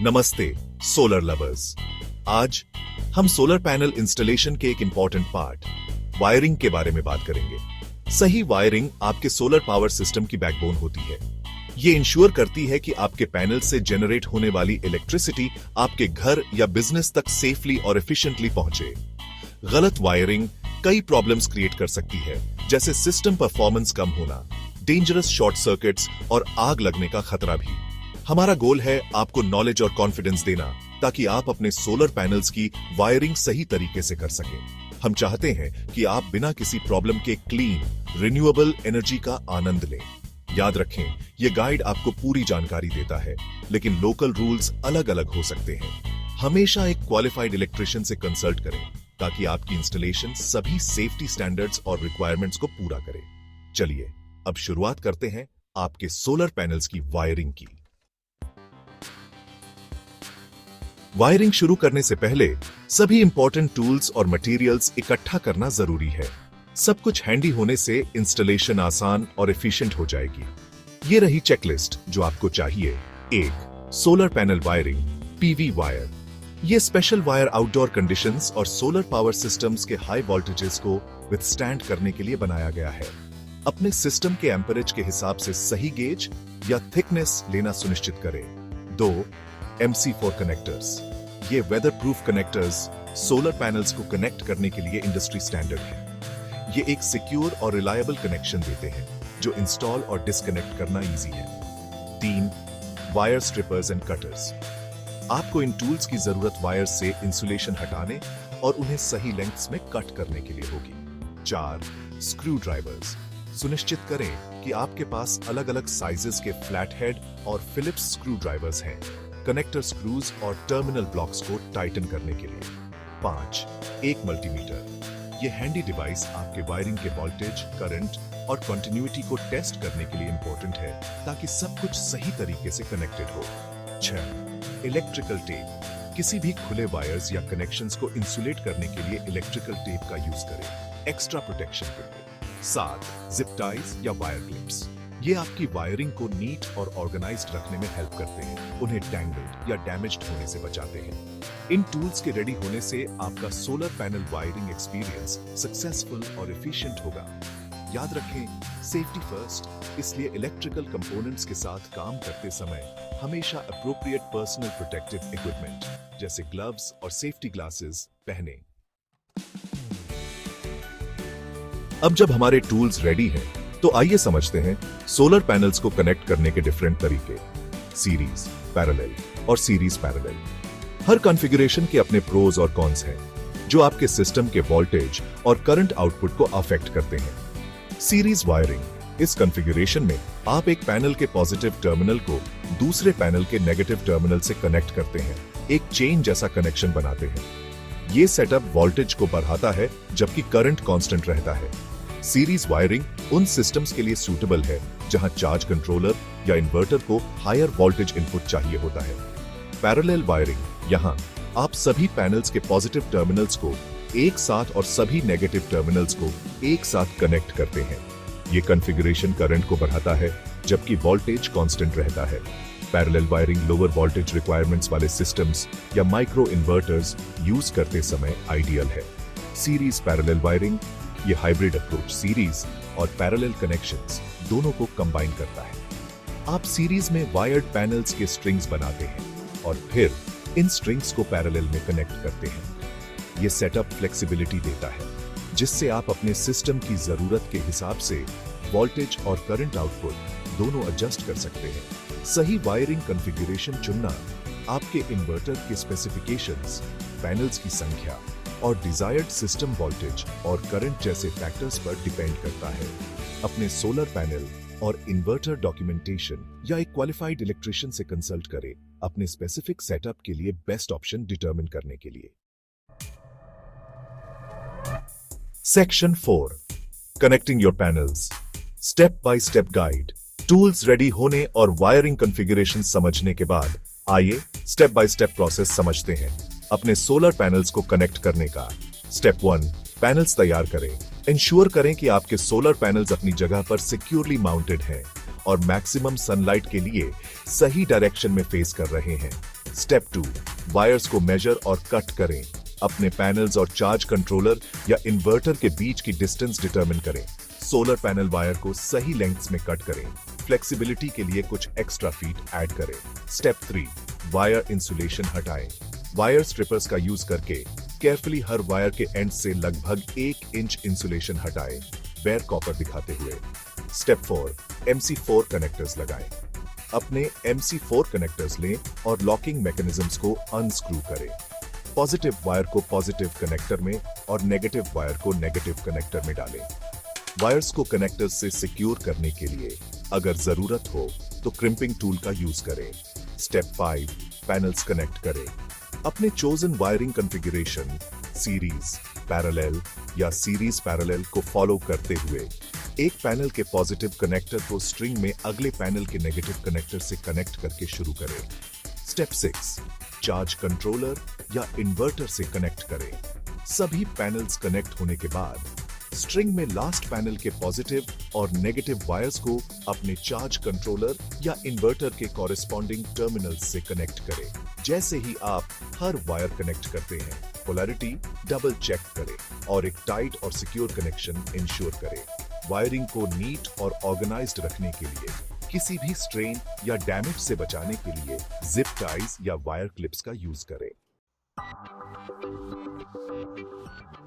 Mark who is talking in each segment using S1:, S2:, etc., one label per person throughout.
S1: नमस्ते solar lovers. आज हम सोलर पैनल इंस्टॉलेशन के एक इंपॉर्टेंट पार्ट वायरिंग के बारे में बात करेंगे। सही वायरिंग आपके सोलर पावर सिस्टम की बैकबोन होती है। ये इंश्योर करती है कि आपके पैनल से जनरेट होने वाली इलेक्ट्रिसिटी आपके घर या बिजनेस तक सेफली और एफिशिएंटली पहुंचे। गलत वायरिंग कई प्रॉब्लम्स क्रिएट कर सकती है, जैसे सिस्टम परफॉर्मेंस कम होना, डेंजरस शॉर्ट सर्किट्स और आग लगने का खतरा भी। हमारा गोल है आपको नॉलेज और कॉन्फिडेंस देना, ताकि आप अपने सोलर पैनल्स की वायरिंग सही तरीके से कर सकें। हम चाहते हैं कि आप बिना किसी प्रॉब्लम के क्लीन, रिन्यूएबल एनर्जी का आनंद लें। याद रखें, यह गाइड आपको पूरी जानकारी देता है, लेकिन लोकल रूल्स अलग अलग हो सकते हैं। हमेशा एक क्वालिफाइड इलेक्ट्रिशियन से कंसल्ट करें, ताकि आपकी इंस्टॉलेशन सभी सेफ्टी स्टैंडर्ड्स और रिक्वायरमेंट्स को पूरा करे। चलिए अब शुरुआत करते हैं आपके सोलर पैनल्स की वायरिंग की। वायरिंग शुरू करने से पहले सभी इंपॉर्टेंट टूल्स और मटेरियल्स इकट्ठा करना जरूरी है। सब कुछ हैंडी होने से इंस्टॉलेशन आसान और एफिशिएंट हो जाएगी। ये रही चेकलिस्ट जो आपको चाहिए। 1. Solar panel wiring, PV wire. ये स्पेशल वायर आउटडोर कंडीशंस और सोलर पावर सिस्टम्स के हाई वोल्टेजेस को विथस्टैंड करने के लिए बनाया गया है। अपने सिस्टम के एम्परेज के हिसाब से सही गेज या थिकनेस लेना सुनिश्चित करें। 2. MC4 connectors. ये weather proof connectors solar panels को कनेक्ट करने के लिए इंडस्ट्री स्टैंडर्ड है। ये एक सिक्योर और रिलायबल कनेक्शन देते हैं, जो इंस्टॉल और डिस्कनेक्ट करना इजी है। 3. Wire strippers and cutters. आपको इन टूल्स की जरूरत वायर्स से इंसुलेशन हटाने और उन्हें सही लेंथ्स में कट करने के लिए होगी। 4. Screw drivers. सुनिश्चित करें कि आपके पास अलग अलग साइजेस के फ्लैट हेड और फिलिप्स स्क्रू ड्राइवर्स हैं, कनेक्टर स्क्रूज और टर्मिनल ब्लॉक्स को टाइटन करने के लिए। 5. एक मल्टीमीटर। यह हैंडी डिवाइस आपके वायरिंग के वोल्टेज, करंट और कंटिन्यूटी को टेस्ट करने के लिए इंपॉर्टेंट है, ताकि सब कुछ सही तरीके से कनेक्टेड हो। 6. Electrical tape. किसी भी खुले वायर्स या कनेक्शंस को इंसुलेट करने के लिए इलेक्ट्रिकल टेप का यूज करें, एक्स्ट्रा प्रोटेक्शन के लिए। 7. जिप टाइज या वायर क्लिप्स। ये आपकी वायरिंग को नीट और ऑर्गेनाइज्ड रखने में हेल्प करते हैं, उन्हें टैंगल्ड या डैमेज्ड होने से बचाते हैं। इन टूल्स के रेडी होने से आपका solar panel wiring experience successful और एफिशिएंट होगा। याद रखें, सेफ्टी फर्स्ट, इसलिए इलेक्ट्रिकल कंपोनेंट्स के साथ काम करते समय हमेशा अप्रोप्रिएट पर्सनल प्रोटेक्टिव इक्विपमेंट जैसे ग्लव्स और सेफ्टी ग्लासेस पहने। अब जब हमारे टूल्स रेडी हैं, तो आइए समझते हैं सोलर पैनल्स को कनेक्ट करने के डिफरेंट तरीके। सीरीज, पैरेलल और सीरीज पैरेलल। हर कॉन्फ़िगरेशन के अपने प्रोज और कॉन्स हैं, जो आपके सिस्टम के वोल्टेज और करंट आउटपुट को अफेक्ट करते हैं। Series wiring. इस कॉन्फ़िगरेशन में आप एक पैनल के पॉजिटिव टर्मिनल को दूसरे पैनल के नेगेटिव टर्मिनल से कनेक्ट करते हैं, एक चेन जैसा कनेक्शन बनाते हैं। ये सेटअप वोल्टेज को बढ़ाता है, जबकि करंट कांस्टेंट रहता है। सीरीज वायरिंग उन सिस्टम्स के लिए सूटेबल है जहां चार्ज कंट्रोलर या इन्वर्टर को हायर वोल्टेज इनपुट चाहिए होता है। Parallel wiring. यहां आप सभी पैनल्स के पॉजिटिव टर्मिनल्स को एक साथ और सभी नेगेटिव टर्मिनल्स को एक साथ कनेक्ट करते हैं। ये कॉन्फ़िगरेशन करंट को बढ़ाता है, जबकि वोल्टेज कांस्टेंट रहता है। Parallel wiring lower voltage requirements वाले सिस्टम्स या माइक्रो इन्वर्टर्स यूज करते समय आइडियल है। Series parallel wiring. ये हाइब्रिड अप्रोच सीरीज और पैरेलल कनेक्शंस दोनों को कंबाइन करता है। आप सीरीज में वायर्ड पैनल्स के स्ट्रिंग्स बनाते हैं और फिर इन स्ट्रिंग्स को पैरेलल में कनेक्ट करते हैं। ये सेटअप फ्लेक्सिबिलिटी देता है, जिससे आप अपने सिस्टम की जरूरत के हिसाब से वोल्टेज और करंट आउटपुट दोनों एडजस्ट कर सकते हैं। सही वायरिंग कॉन्फ़िगरेशन चुनना आपके इन्वर्टर के स्पेसिफिकेशंस, पैनल्स की संख्या और डिजायर्ड सिस्टम वोल्टेज और करंट जैसे फैक्टर्स पर डिपेंड करता है। अपने सोलर पैनल और इन्वर्टर डॉक्यूमेंटेशन या एक क्वालिफाइड इलेक्ट्रिशियन से कंसल्ट करें, अपने स्पेसिफिक सेटअप के लिए बेस्ट ऑप्शन डिटरमिन करने के लिए। Section 4, connecting your panels, step by step guide. Tools ready होने और वायरिंग कॉन्फ़िगरेशन समझने के बाद आइए स्टेप बाय स्टेप प्रोसेस समझते हैं अपने सोलर पैनल्स को कनेक्ट करने का। स्टेप 1, पैनल्स तैयार करें। इंश्योर करें कि आपके सोलर पैनल्स अपनी जगह पर सिक्योरली माउंटेड हैं और मैक्सिमम सनलाइट के लिए सही डायरेक्शन में फेस कर रहे हैं। स्टेप 2, वायर्स को मेजर और कट करें। अपने पैनल्स और चार्ज कंट्रोलर या इन्वर्टर के बीच की डिस्टेंस डिटरमिन करें। सोलर पैनल वायर को सही लेंथ्स में कट करें। फ्लेक्सिबिलिटी के लिए कुछ एक्स्ट्रा फीट ऐड करें। स्टेप 3, वायर इंसुलेशन हटाएं। वायर स्ट्रिपर्स का यूज करके केयरफुली हर वायर के एंड से लगभग 1 इंच इंसुलेशन हटाएं, बेयर कॉपर दिखाते हुए। स्टेप 4, MC4 कनेक्टर्स लगाएं। अपने MC4 कनेक्टर्स लें और लॉकिंग मैकेनिज्म्स को अनस्क्रू करें। पॉजिटिव वायर को पॉजिटिव कनेक्टर में और नेगेटिव वायर को नेगेटिव कनेक्टर में डालें। वायर्स को कनेक्टर्स से सिक्योर करने के लिए अगर जरूरत हो तो क्रिम्पिंग टूल का यूज करें। स्टेप 5, पैनल्स कनेक्ट करें। अपने chosen wiring configuration series, parallel या सीरीज पैरेलल को फॉलो करते हुए एक पैनल के पॉजिटिव कनेक्टर को स्ट्रिंग में अगले पैनल के नेगेटिव कनेक्टर से कनेक्ट करके शुरू करें। स्टेप 6, चार्ज कंट्रोलर या इन्वर्टर से कनेक्ट करें। सभी पैनल्स कनेक्ट होने के बाद स्ट्रिंग में लास्ट पैनल के पॉजिटिव और नेगेटिव वायर्स को अपने चार्ज कंट्रोलर या इन्वर्टर के कॉरेस्पॉन्डिंग टर्मिनल्स से कनेक्ट करें। जैसे ही आप हर वायर कनेक्ट करते हैं, पोलैरिटी डबल चेक करें और एक टाइट और सिक्योर कनेक्शन इंश्योर करें। वायरिंग को नीट और ऑर्गेनाइज्ड रखने के लिए किसी भी स्ट्रेन या डैमेज से बचाने के लिए जिप टाइज या वायर क्लिप्स का यूज करें।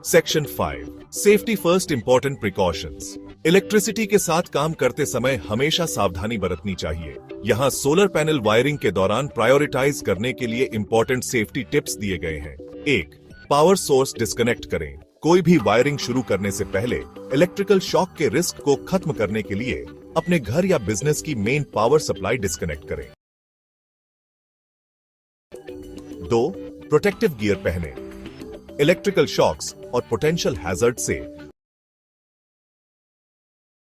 S1: Section 5, safety first important precautions. Electricity के साथ काम करते समय हमेशा सावधानी बरतनी चाहिए। यहाँ सोलर पैनल वायरिंग के दौरान प्रायोरिटाइज करने के लिए इंपॉर्टेंट सेफ्टी टिप्स दिए गए हैं। 1, पावर सोर्स डिस्कनेक्ट करें। कोई भी वायरिंग शुरू करने से पहले इलेक्ट्रिकल शॉक के रिस्क को खत्म करने के लिए अपने घर या बिजनेस की मेन पावर सप्लाई डिस्कनेक्ट करें। 2, प्रोटेक्टिव गियर पहने। इलेक्ट्रिकल शॉक्स और पोटेंशियल हैजर्ड से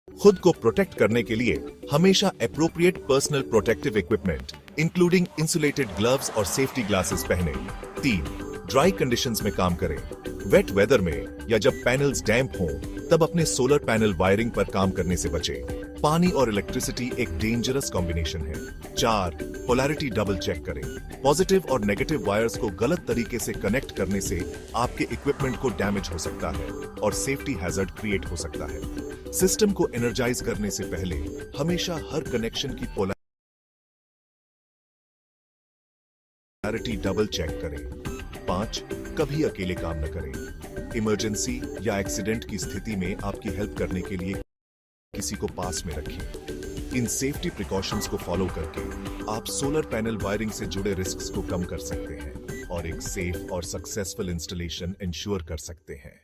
S1: खुद को प्रोटेक्ट करने के लिए हमेशा appropriate personal protective equipment including insulated gloves और सेफ्टी ग्लासेस पहने। 3, ड्राई कंडीशंस में काम करें। वेट वेदर में या जब पैनल्स डैम्प हों तब अपने सोलर पैनल वायरिंग पर काम करने से बचें। पानी और इलेक्ट्रिसिटी एक डेंजरस कॉम्बिनेशन है। 4, पोलैरिटी डबल चेक करें। पॉजिटिव और नेगेटिव वायर्स को गलत तरीके से कनेक्ट करने से आपके इक्विपमेंट को डैमेज हो सकता है और सेफ्टी हैजर्ड क्रिएट हो सकता है। सिस्टम को एनर्जाइज करने से पहले हमेशा हर कनेक्शन की पोलैरिटी डबल चेक करें। 5, कभी अकेले काम न करें। इमरजेंसी या एक्सीडेंट की स्थिति में आपकी हेल्प करने के लिए किसी को पास में रखें। इन सेफ्टी प्रिकॉशंस को फॉलो करके आप सोलर पैनल वायरिंग से जुड़े रिस्क्स को कम कर सकते हैं और एक सेफ और सक्सेसफुल इंस्टॉलेशन इंश्योर कर सकते हैं।